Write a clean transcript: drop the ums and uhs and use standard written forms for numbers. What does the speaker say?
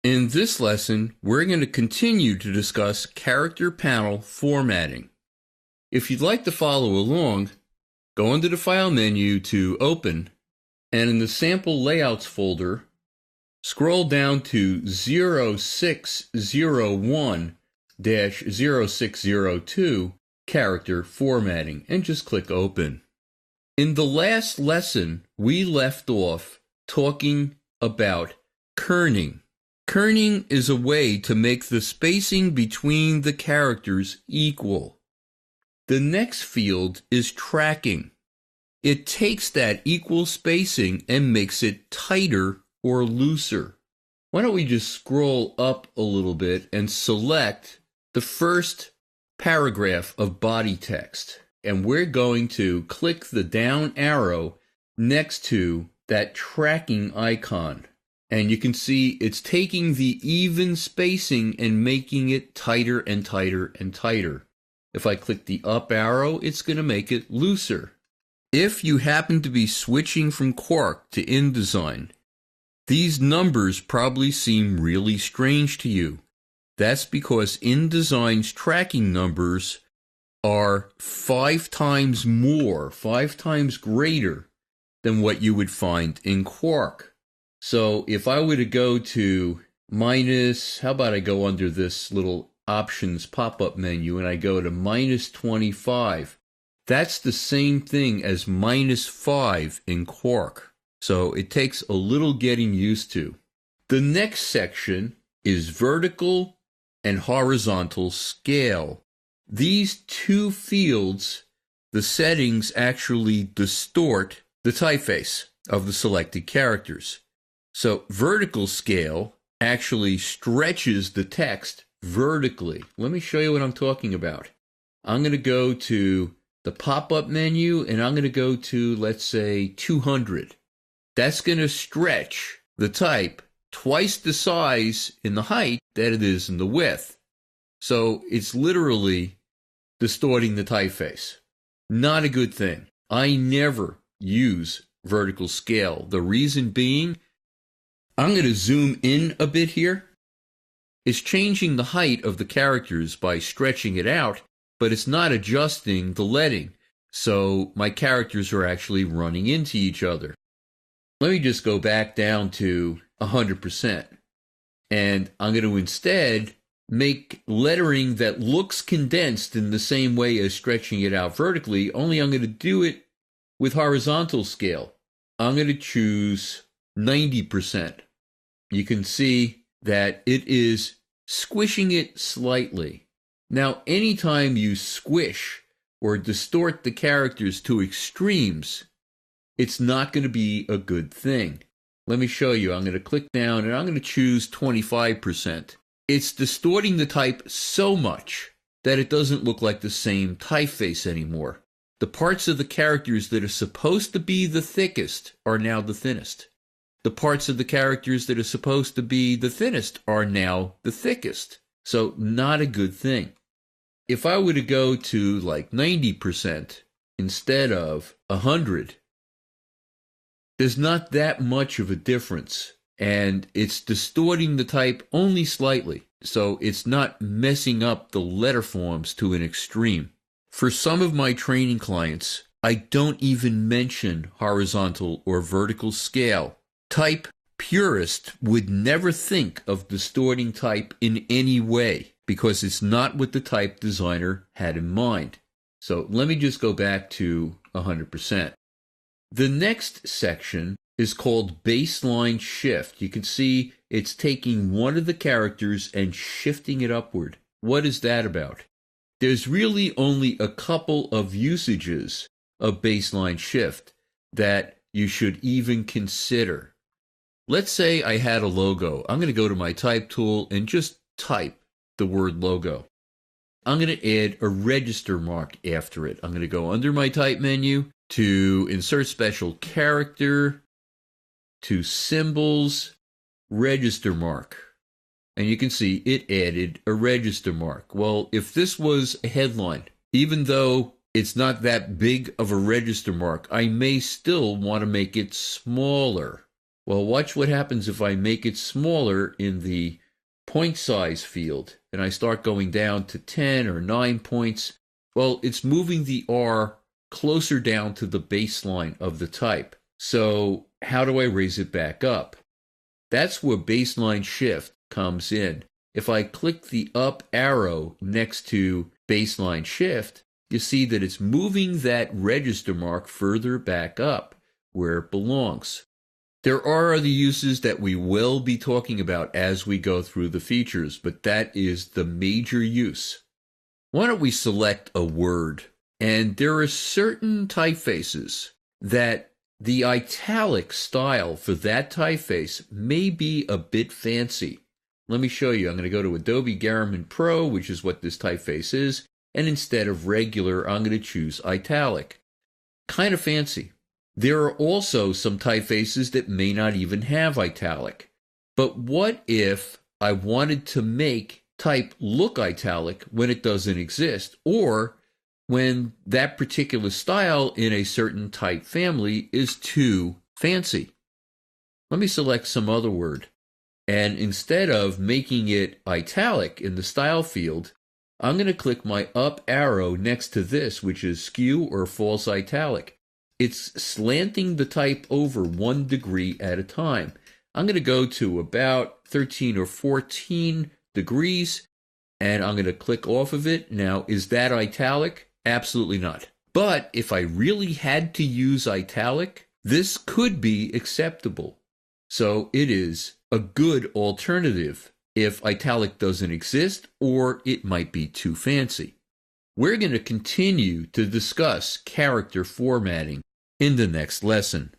In this lesson, we're going to continue to discuss character panel formatting. If you'd like to follow along, go into the File menu to Open, and in the Sample Layouts folder, scroll down to 0601-0602 Character Formatting, and just click Open. In the last lesson, we left off talking about kerning. Kerning is a way to make the spacing between the characters equal. The next field is tracking. It takes that equal spacing and makes it tighter or looser. Why don't we just scroll up a little bit and select the first paragraph of body text. And we're going to click the down arrow next to that tracking icon. And you can see it's taking the even spacing and making it tighter and tighter and tighter. If I click the up arrow, it's going to make it looser. If you happen to be switching from Quark to InDesign, these numbers probably seem really strange to you. That's because InDesign's tracking numbers are 5 times greater than what you would find in Quark. So if I were to go to minus, how about I go under this little options pop-up menu and I go to minus 25, that's the same thing as minus 5 in Quark. So it takes a little getting used to. The next section is vertical and horizontal scale. These two fields, the settings actually distort the typeface of the selected characters. So vertical scale actually stretches the text vertically. Let me show you what I'm talking about. I'm going to go to the pop-up menu and I'm going to go to, let's say, 200. That's going to stretch the type twice the size in the height that it is in the width. So it's literally distorting the typeface. Not a good thing. I never use vertical scale. The reason being, I'm going to zoom in a bit here. It's changing the height of the characters by stretching it out, but it's not adjusting the leading. So my characters are actually running into each other. Let me just go back down to 100%. And I'm going to instead make lettering that looks condensed in the same way as stretching it out vertically, only I'm going to do it with horizontal scale. I'm going to choose 90%. You can see that it is squishing it slightly. Now, anytime you squish or distort the characters to extremes, it's not going to be a good thing. Let me show you. I'm going to click down and I'm going to choose 25%. It's distorting the type so much that it doesn't look like the same typeface anymore. The parts of the characters that are supposed to be the thickest are now the thinnest. The parts of the characters that are supposed to be the thinnest are now the thickest. So not a good thing. If I were to go to like 90% instead of 100, there's not that much of a difference. And it's distorting the type only slightly. So it's not messing up the letter forms to an extreme. For some of my training clients, I don't even mention horizontal or vertical scale. Type purists would never think of distorting type in any way because it's not what the type designer had in mind. So let me just go back to 100%. The next section is called baseline shift. You can see it's taking one of the characters and shifting it upward. What is that about? There's really only a couple of usages of baseline shift that you should even consider. Let's say I had a logo. I'm going to go to my type tool and just type the word logo. I'm going to add a register mark after it. I'm going to go under my type menu to insert special character, to symbols, register mark. And you can see it added a register mark. Well, if this was a headline, even though it's not that big of a register mark, I may still want to make it smaller. Well, watch what happens if I make it smaller in the point size field and I start going down to 10 or 9 points. Well, it's moving the R closer down to the baseline of the type. So how do I raise it back up? That's where baseline shift comes in. If I click the up arrow next to baseline shift, you see that it's moving that register mark further back up where it belongs. There are other uses that we will be talking about as we go through the features, but that is the major use. Why don't we select a word? And there are certain typefaces that the italic style for that typeface may be a bit fancy. Let me show you. I'm going to go to Adobe Garmin Pro, which is what this typeface is, and instead of regular, I'm going to choose italic. Kind of fancy. There are also some typefaces that may not even have italic. But what if I wanted to make type look italic when it doesn't exist, or when that particular style in a certain type family is too fancy? Let me select some other word. And instead of making it italic in the style field, I'm going to click my up arrow next to this, which is skew or false italic. It's slanting the type over 1 degree at a time. I'm going to go to about 13 or 14 degrees, and I'm going to click off of it. Now, is that italic? Absolutely not. But if I really had to use italic, this could be acceptable. So it is a good alternative if italic doesn't exist or it might be too fancy. We're going to continue to discuss character formatting in the next lesson.